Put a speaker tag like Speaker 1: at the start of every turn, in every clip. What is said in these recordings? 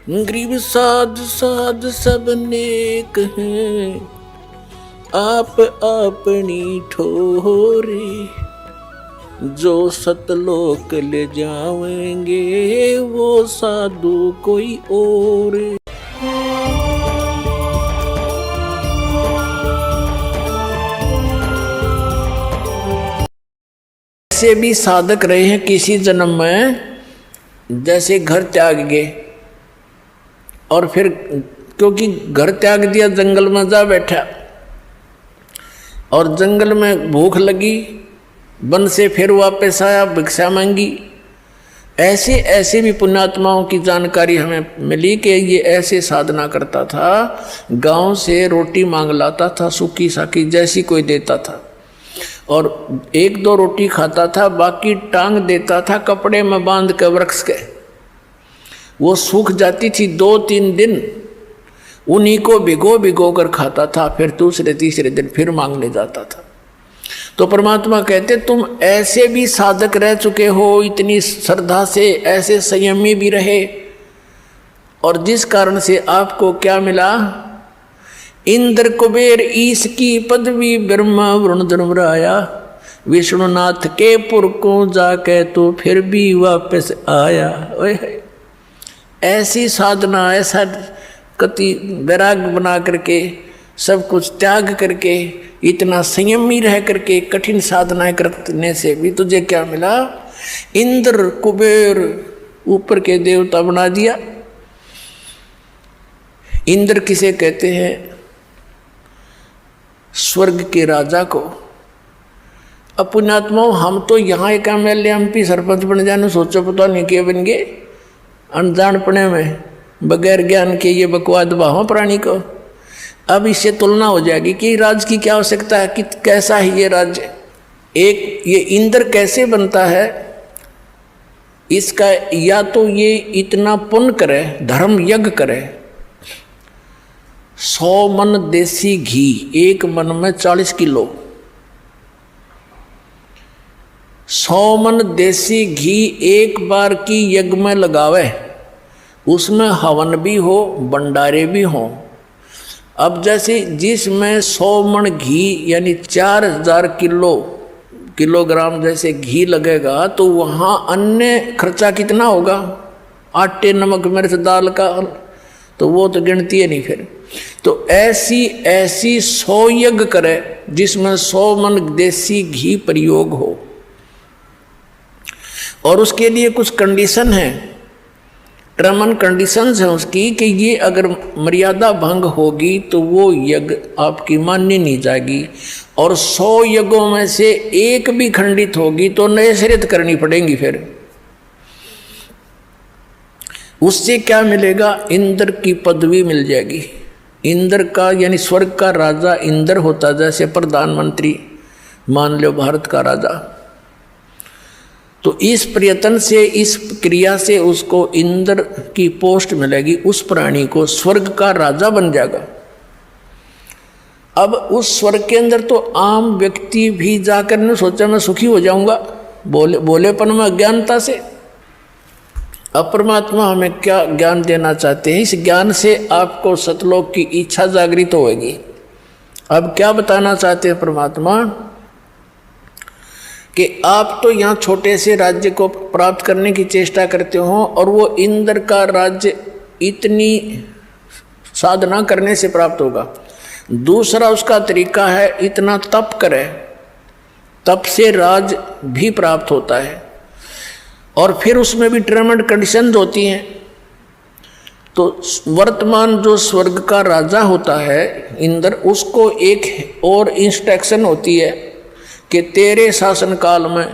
Speaker 1: गरीब साध साध सब नेक हैं, आप अपनी ठोरे, जो सतलोक ले जाएंगे वो साधु कोई और। ऐसे भी साधक रहे हैं किसी जन्म में, जैसे घर त्याग गए और फिर क्योंकि घर त्याग दिया जंगल में जा बैठा और जंगल में भूख लगी, वन से फिर वापस आया, भिक्षा मांगी। ऐसे ऐसे भी पुण्यात्माओं की जानकारी हमें मिली कि ये ऐसे साधना करता था, गांव से रोटी मांग लाता था, सूखी साखी जैसी कोई देता था, और एक दो रोटी खाता था, बाकी टांग देता था कपड़े में बांध के वृक्ष के। वो सूख जाती थी 2-3 दिन, उन्हीं को भिगो भिगो कर खाता था, फिर दूसरे तीसरे दिन फिर मांगने जाता था। तो परमात्मा कहते तुम ऐसे भी साधक रह चुके हो, इतनी श्रद्धा से, ऐसे संयमी भी रहे, और जिस कारण से आपको क्या मिला, इंद्र कुबेर ईश की पदवी, ब्रह्मा वरुण धर्मराया, विष्णुनाथ के पुर को जाके तो फिर भी वापस आया। ओए ऐसी साधना, ऐसा कति वैराग बना करके, सब कुछ त्याग करके, इतना संयमी रह करके कठिन साधनाएं करने से भी तुझे क्या मिला, इंद्र कुबेर ऊपर के देवता बना दिया। इंद्र किसे कहते हैं? स्वर्ग के राजा को। पुण्यात्माओं, हम तो यहाँ एक MLA MP सरपंच बन जाने सोचो, पता नहीं क्या बन गए, अनजानपने में, बगैर ज्ञान के ये बकवाद बहाओ प्राणी को। अब इससे तुलना हो जाएगी कि राज्य की क्या आवश्यकता है, कि कैसा है ये राज्य। एक ये इंद्र कैसे बनता है, इसका या तो ये इतना पुण्य करे, धर्म यज्ञ करे, 100 मन देसी घी, एक मन में 40 किलो, 100 मन देसी घी एक बार की यज्ञ में लगावे, उसमें हवन भी हो, भंडारे भी हो। अब जैसे जिसमें 100 मन घी यानी 4000 किलोग्राम जैसे घी लगेगा, तो वहाँ अन्य खर्चा कितना होगा, आटे नमक मिर्च दाल का, तो वो तो गिनती है नहीं फिर। तो ऐसी 100 यज्ञ करे जिसमें 100 मन देसी घी प्रयोग हो, और उसके लिए कुछ कंडीशन है, टर्म एंड कंडीशंस है उसकी, कि ये अगर मर्यादा भंग होगी तो वो यज्ञ आपकी मान्य नहीं जाएगी, और 100 यज्ञों में से एक भी खंडित होगी तो नैसरित करनी पड़ेगी। फिर उससे क्या मिलेगा, इंद्र की पदवी मिल जाएगी। इंद्र का यानी स्वर्ग का राजा इंद्र होता, जैसे प्रधानमंत्री मान लो भारत का राजा। तो इस प्रयत्न से, इस क्रिया से उसको इंद्र की पोस्ट मिलेगी, उस प्राणी को स्वर्ग का राजा बन जाएगा। अब उस स्वर्ग के अंदर तो आम व्यक्ति भी जाकर ने सोचा मैं सुखी हो जाऊंगा, बोलेपन में अज्ञानता से। अब परमात्मा हमें क्या ज्ञान देना चाहते हैं, इस ज्ञान से आपको सतलोक की इच्छा जागृत होगी। अब क्या बताना चाहते हैं परमात्मा, कि आप तो यहाँ छोटे से राज्य को प्राप्त करने की चेष्टा करते हो, और वो इंद्र का राज्य इतनी साधना करने से प्राप्त होगा। दूसरा उसका तरीका है, इतना तप करे, तप से राज भी प्राप्त होता है, और फिर उसमें भी टर्म एंड कंडीशंस होती हैं। तो वर्तमान जो स्वर्ग का राजा होता है इंद्र, उसको एक और इंस्ट्रक्शन होती है कि तेरे शासन काल में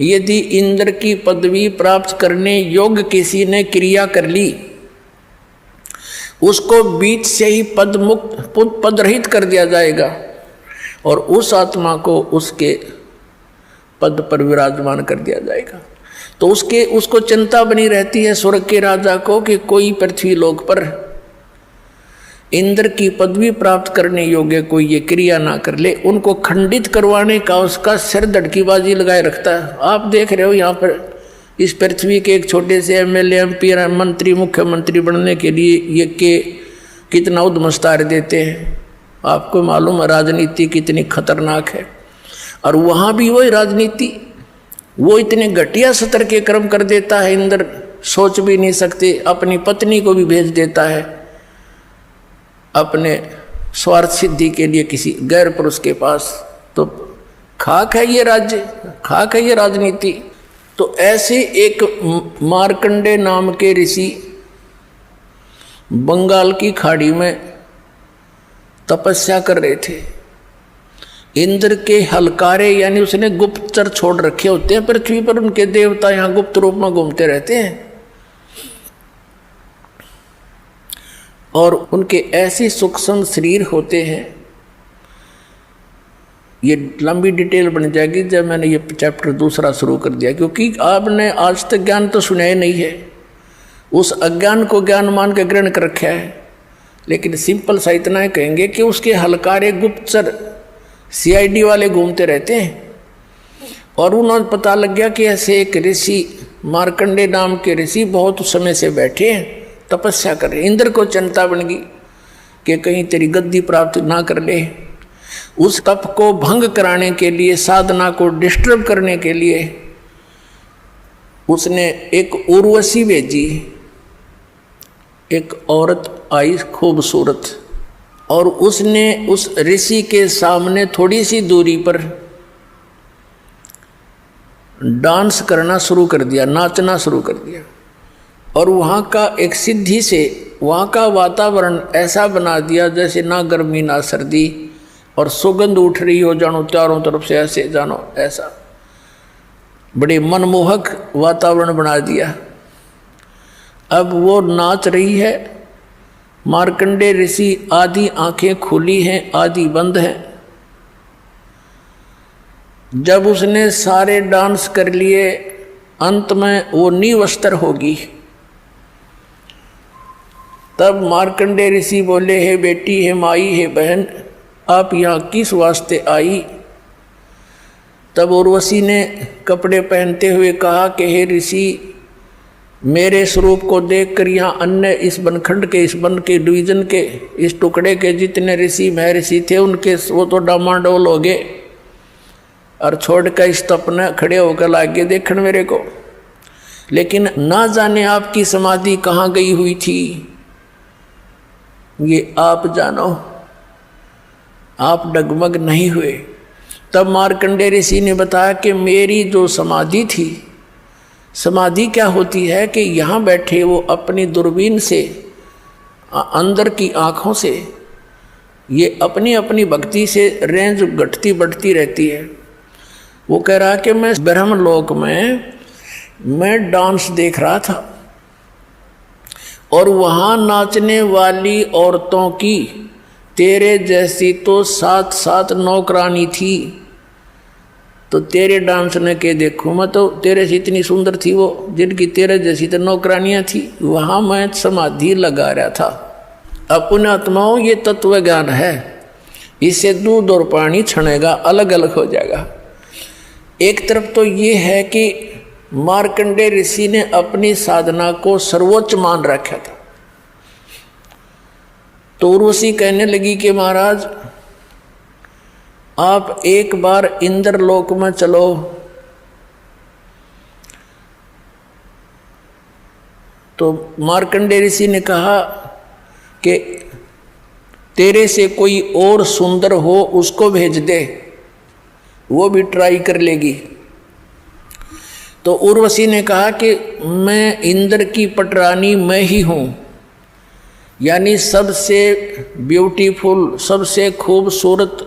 Speaker 1: यदि इंद्र की पदवी प्राप्त करने योग्य किसी ने क्रिया कर ली, उसको बीच से ही पद रहित कर दिया जाएगा, और उस आत्मा को उसके पद पर विराजमान कर दिया जाएगा। तो उसको चिंता बनी रहती है स्वर्ग के राजा को, कि कोई पृथ्वी लोक पर इंद्र की पदवी प्राप्त करने योग्य कोई ये क्रिया ना कर ले। उनको खंडित करवाने का उसका सिर धड़कीबाजी लगाए रखता है। आप देख रहे हो यहाँ पर इस पृथ्वी के एक छोटे से एमएलए, एमपी, मंत्री, मुख्यमंत्री बनने के लिए ये के कितना उद्मस्तार देते हैं। आपको मालूम है राजनीति कितनी खतरनाक है। और वहाँ भी वही राजनीति, वो इतने घटिया स्तर के कर्म कर देता है, इंद्र सोच भी नहीं सकते। अपनी पत्नी को भी भेज देता है अपने स्वार्थ सिद्धि के लिए किसी गैर पुरुष के पास। तो खाक है ये राज्य, खाक है ये राजनीति। तो ऐसे एक मार्कंडे नाम के ऋषि बंगाल की खाड़ी में तपस्या कर रहे थे। इंद्र के हलकारे यानी उसने गुप्तचर छोड़ रखे होते हैं पृथ्वी पर, उनके देवता यहाँ गुप्त रूप में घूमते रहते हैं। और उनके ऐसे सूक्ष्म शरीर होते हैं, ये लंबी डिटेल बन जाएगी जब मैंने ये चैप्टर दूसरा शुरू कर दिया, क्योंकि आपने आज तक ज्ञान तो सुना ही नहीं है। उस अज्ञान को ज्ञान मान के ग्रहण कर रखा है। लेकिन सिंपल सा इतना ही कहेंगे कि उसके हलकारे गुप्तचर सीआईडी वाले घूमते रहते हैं। और उन्होंने पता लग गया कि ऐसे एक ऋषि मार्कंडे नाम के ऋषि बहुत समय से बैठे हैं, तपस्या कर रहे। इंद्र को चिंता बन गई कि कहीं तेरी गद्दी प्राप्त ना कर ले। उस तप को भंग कराने के लिए, साधना को डिस्टर्ब करने के लिए उसने एक उर्वशी भेजी। एक औरत आई खूबसूरत, और उसने उस ऋषि के सामने थोड़ी सी दूरी पर डांस करना शुरू कर दिया, नाचना शुरू कर दिया। और वहाँ का एक सिद्धि से वहाँ का वातावरण ऐसा बना दिया जैसे ना गर्मी ना सर्दी, और सुगंध उठ रही हो जानो चारों तरफ से, ऐसे जानो ऐसा बड़े मनमोहक वातावरण बना दिया। अब वो नाच रही है। मार्कंडे ऋषि आधी आंखें खुली हैं, आधी बंद हैं। जब उसने सारे डांस कर लिए, अंत में वो निवस्त्र होगी। तब मार्कंडे ऋषि बोले, हे बेटी, हे माई, हे बहन, आप यहाँ किस वास्ते आई? तब उर्वशी ने कपड़े पहनते हुए कहा कि हे ऋषि, मेरे स्वरूप को देखकर यहाँ अन्य इस बनखंड के, इस वन के, डिवीजन के, इस टुकड़े के जितने ऋषि महर्षि थे उनके वो तो डामाडोल हो गए, और छोड़ कर इस तपने खड़े होकर लागे देखने मेरे को। लेकिन ना जाने आपकी समाधि कहाँ गई हुई थी, ये आप जानो। आप डगमग नहीं हुए। तब मार्कंडे ऋषि ने बताया कि मेरी जो समाधि थी, समाधि क्या होती है कि यहाँ बैठे वो अपनी दूरबीन से, अंदर की आँखों से, ये अपनी अपनी भक्ति से रेंज घटती बढ़ती रहती है। वो कह रहा कि मैं ब्रह्मलोक में मैं डांस देख रहा था, और वहाँ नाचने वाली औरतों की तेरे जैसी तो 7-7 नौकरानी थी। तो तेरे डांस ने के देखूँ मैं, तो तेरे से इतनी सुंदर थी वो, जिनकी तेरे जैसी तो नौकरानियाँ थी। वहाँ मैं समाधि लगा रहा था। अब पुण्यात्माओं, ये तत्व ज्ञान है, इससे दूध और पानी छनेगा, अलग अलग हो जाएगा। एक तरफ तो ये है कि मार्कंडे ऋषि ने अपनी साधना को सर्वोच्च मान रखा था। तो उर्वशी कहने लगी कि महाराज, आप एक बार इंद्रलोक में चलो। तो मार्कंडे ऋषि ने कहा कि तेरे से कोई और सुंदर हो उसको भेज दे, वो भी ट्राई कर लेगी। तो उर्वशी ने कहा कि मैं इंद्र की पटरानी मैं ही हूँ, यानी सबसे ब्यूटीफुल, सबसे खूबसूरत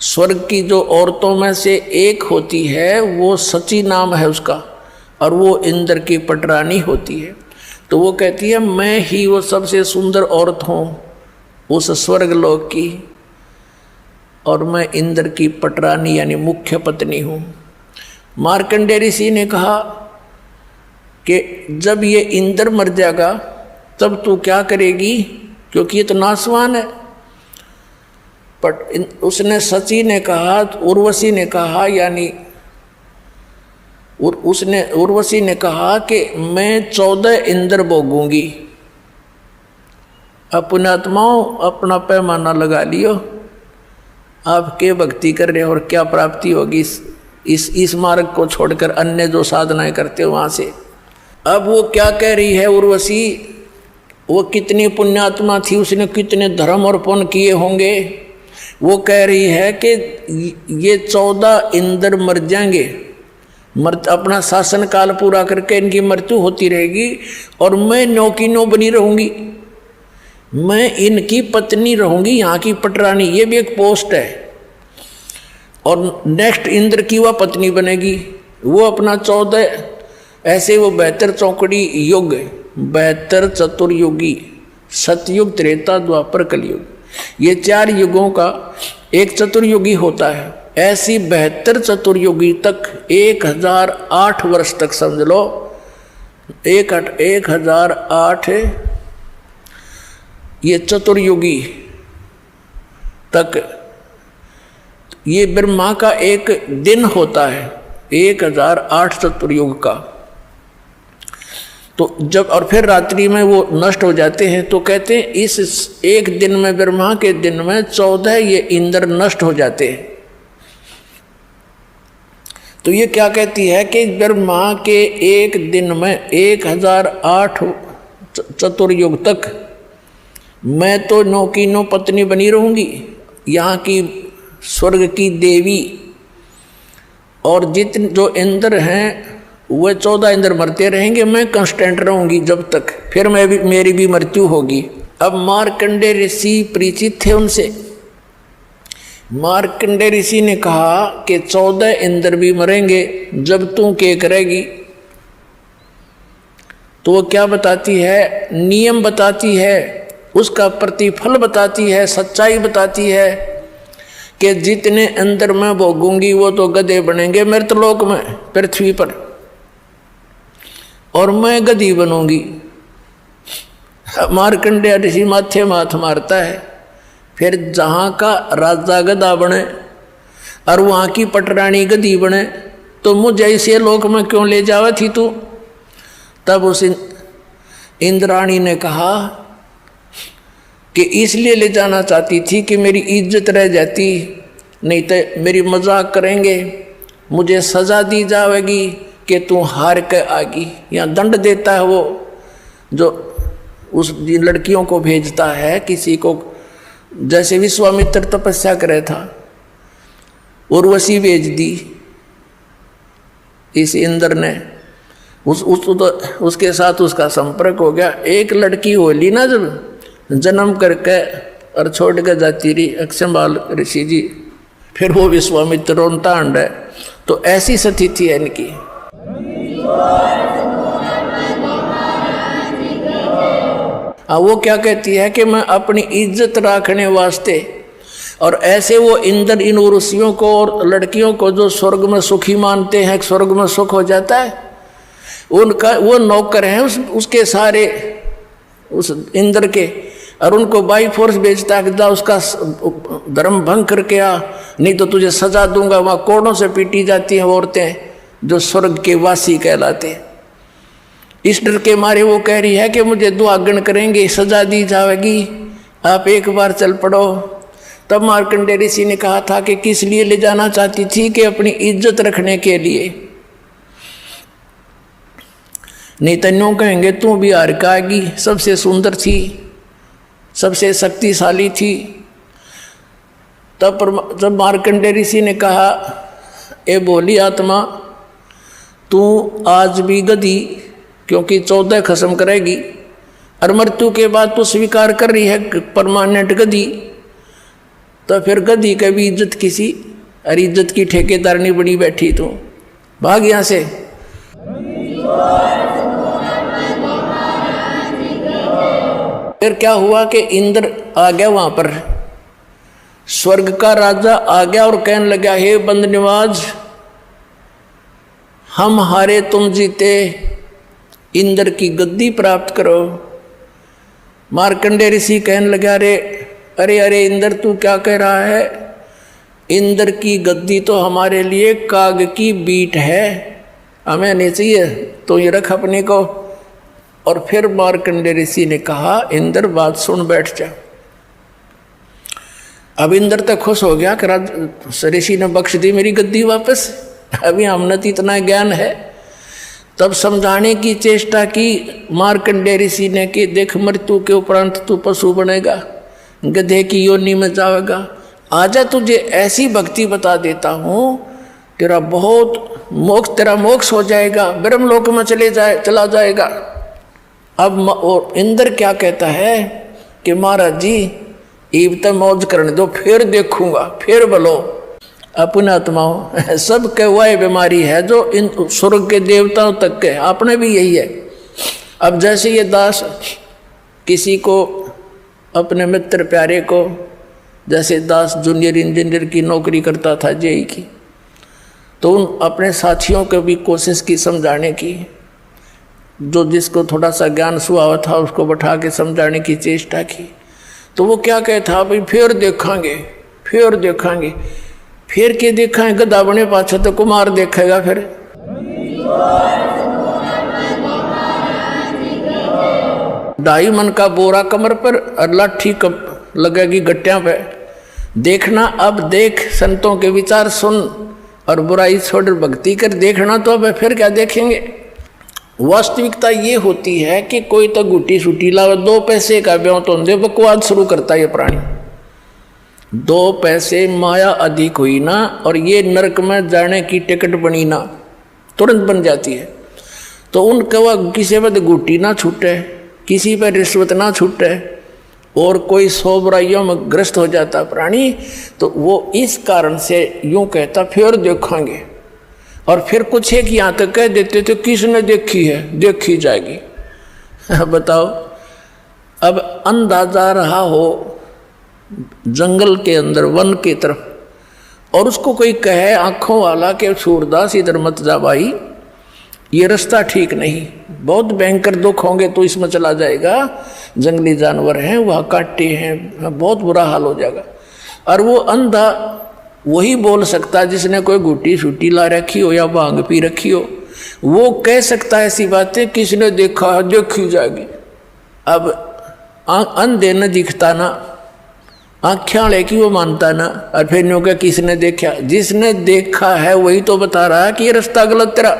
Speaker 1: स्वर्ग की जो औरतों में से एक होती है, वो सची नाम है उसका, और वो इंद्र की पटरानी होती है। तो वो कहती है मैं ही वो सबसे सुंदर औरत हूँ उस स्वर्ग लोक की, और मैं इंद्र की पटरानी यानी मुख्य पत्नी हूँ। मार्कंडे ऋषि ने कहा कि जब ये इंद्र मर जाएगा तब तू क्या करेगी, क्योंकि ये तो नासवान है। पर उसने सची ने कहा, उर्वशी ने कहा, यानी और उसने उर्वशी ने कहा कि मैं 14 इंद्र भोगूंगी। अब पुण्यात्माओं अपना पैमाना लगा लियो, आप क्या भक्ति कर रहे हो और क्या प्राप्ति होगी इस मार्ग को छोड़कर अन्य जो साधनाएं करते हो वहां से। अब वो क्या कह रही है उर्वशी, वो कितनी पुण्यात्मा थी, उसने कितने धर्म और पुण्य किए होंगे। वो कह रही है कि ये 14 इंद्र मर जाएंगे, अपना शासन काल पूरा करके इनकी मृत्यु होती रहेगी और मैं नो की नो बनी रहूंगी, मैं इनकी पत्नी रहूंगी, यहाँ की पटरानी, ये भी एक पोस्ट है। और नेक्स्ट इंद्र की वह पत्नी बनेगी, वो अपना 14 ऐसे वो 72 चौकड़ी युग, 72 चतुर्युगी, सतयुग, त्रेता, द्वापर, कलयुग, ये 4 युगों का एक चतुर्युगी होता है। ऐसी 72 चतुर्युगी तक 1008 वर्ष तक समझ लो, 1008 ये चतुर्युगी तक ये ब्रह्मा का एक दिन होता है, 1008 चतुर्युग का। तो जब और फिर रात्रि में वो नष्ट हो जाते हैं, तो कहते हैं इस एक दिन में, ब्रह्मा के दिन में 14 ये इंद्र नष्ट हो जाते हैं। तो ये क्या कहती है कि ब्रह्मा के एक दिन में 1008 चतुर्युग तक मैं तो नो की नो पत्नी बनी रहूंगी, यहाँ की स्वर्ग की देवी, और जितने जो इंद्र हैं वह 14 इंद्र मरते रहेंगे, मैं कांस्टेंट रहूंगी जब तक, फिर मेरी भी मृत्यु होगी। अब मार्कंडे ऋषि परिचित थे उनसे। मार्कंडे ऋषि ने कहा कि 14 इंद्र भी मरेंगे जब तू क्या करेगी। तो वो क्या बताती है, नियम बताती है, उसका प्रतिफल बताती है, सच्चाई बताती है कि जितने अंदर मैं भोगूंगी वो तो गधे बनेंगे मृतलोक में, पृथ्वी पर, और मैं गधी बनूंगी। मार्कंडेय ऋषि माथे माथ मारता है, फिर जहाँ का राजा गधा बने और वहाँ की पटरानी गधी बने, तो मुझे ऐसे लोक में क्यों ले जावा थी तू। तब उस इंद्राणी ने कहा कि इसलिए ले जाना चाहती थी कि मेरी इज्जत रह जाती, नहीं तो मेरी मजाक करेंगे, मुझे सजा दी जाएगी कि तू हार के आगी। या दंड देता है वो जो उस लड़कियों को भेजता है किसी को, जैसे विश्वामित्र तपस्या करे था, उर्वशी भेज दी इस इंद्र ने, उसके साथ उसका संपर्क हो गया। एक लड़की होली ना जब जन्म करके और छोड़ के जाती रही अक्षमाल ऋषि जी, फिर वो विश्वामित्र रोनता अंड है। तो ऐसी स्थिति है इनकी। वो क्या कहती है कि मैं अपनी इज्जत रखने वास्ते, और ऐसे वो इंद्र इन ऋषियों को और लड़कियों को जो स्वर्ग में सुखी मानते हैं, स्वर्ग में सुख हो जाता है, उनका वो नौकर हैं उसके सारे, उस इंद्र के, और उनको बाई फोर्स बेचता है कि जा उसका धर्म भंग करके आ, नहीं तो तुझे सजा दूंगा। वहाँ कोड़ों से पीटी जाती हैं औरतें जो स्वर्ग के वासी कहलाते। इस डर के मारे वो कह रही है कि मुझे दुआगन करेंगे, सजा दी जाएगी, आप एक बार चल पड़ो। तब मार्कंडेय ऋषि ने कहा था कि किस लिए ले जाना चाहती थी, कि अपनी इज्जत रखने के लिए, नहीं तो यूँ कहेंगे तू भी हार के आएगी, सबसे सुंदर थी, सबसे शक्तिशाली थी। तब जब मार्कंडेय ऋषि ने कहा, ए बोली आत्मा, तू आज भी गधी, क्योंकि 14 खत्म करेगी, और मृत्यु के बाद तो स्वीकार कर रही है परमानेंट गधी, तो फिर गधी का भी इज्जत किसी, और इज्जत की ठेकेदार नहीं बनी बैठी, तो भाग यहाँ से। फिर क्या हुआ कि इंद्र आ गया वहां पर, स्वर्ग का राजा आ गया और कहने लगा, हे बंदनिवाज, हम हारे तुम जीते, इंद्र की गद्दी प्राप्त करो। मार्कंडेय ऋषि कहने लगा, अरे अरे इंद्र तू क्या कह रहा है, इंद्र की गद्दी तो हमारे लिए काग की बीट है, हमें नहीं चाहिए, तो ये रख अपने को। और फिर मार्कंडेय ऋषि ने कहा, इंद्र बात सुन बैठ जा। अब इंद्र तक खुश हो गया कि ऋषि ने बख्श दी मेरी गद्दी वापस। अभी हमने तो इतना ज्ञान है। तब समझाने की चेष्टा की मार्कंडेय ऋषि ने कि देख, मृत्यु के उपरांत तू पशु बनेगा, गधे की योनि में जाएगा। आजा तुझे ऐसी भक्ति बता देता हूँ, तेरा मोक्ष हो जाएगा, ब्रह्मलोक में चला जाएगा। अब और इंद्र क्या कहता है कि महाराज जी ईब तक मौज करने दो, फिर देखूंगा, फिर बोलो। अपने आत्माओं सबके वह बीमारी है जो इन स्वर्ग के देवताओं तक के, आपने भी यही है। अब जैसे ये दास किसी को, अपने मित्र प्यारे को, जैसे दास जूनियर इंजीनियर की नौकरी करता था जेई की, तो उन अपने साथियों को भी कोशिश की समझाने की, जो जिसको थोड़ा सा ज्ञान सुहावा था उसको बैठा के समझाने की चेष्टा की। तो वो क्या कहता, भाई फिर देखेंगे, फिर देखेंगे। फिर के देखेंगे, गधा बने पाछे तो कुमार देखेगा। फिर ढाई मन का बोरा कमर पर और लाठी लगेगी गट्टियां पे। देखना अब देख, संतों के विचार सुन और बुराई छोड़ भक्ति कर। देखना तो अब फिर क्या देखेंगे। वास्तविकता ये होती है कि कोई तो गुटी सुटी लावे, 2 पैसे का ब्यों तो दे, बकवाद शुरू करता है ये प्राणी। 2 पैसे माया अधिक हुई ना, और ये नरक में जाने की टिकट बनी ना, तुरंत बन जाती है। तो उनका वह किसी पर गुटी ना छूटे, किसी पर रिश्वत ना छूटे, और कोई 100 बुराइयों में ग्रस्त हो जाता प्राणी। तो वो इस कारण से यूं कहता फिर देखेंगे। और फिर कुछ एक यहाँ तक कह देते थे, किसने देखी है, देखी जाएगी। बताओ, अब अंधा जा रहा हो जंगल के अंदर, वन की तरफ, और उसको कोई कहे आंखों वाला कि सूरदास इधर मत जा भाई, ये रास्ता ठीक नहीं, बहुत भयंकर दुख होंगे तो इसमें चला जाएगा, जंगली जानवर हैं, वहाँ कांटे हैं, बहुत बुरा हाल हो जाएगा। और वो अंधा वही बोल सकता जिसने कोई गुटी सूटी ला रखी हो या भांग पी रखी हो, वो कह सकता है ऐसी बातें, किसने देखा है, देखी जाएगी। अब अंधे न दिखता ना, आँखें वाले की वो मानता ना, और फिर न्यों का किसने देखा, जिसने देखा है वही तो बता रहा है कि ये रास्ता गलत तेरा।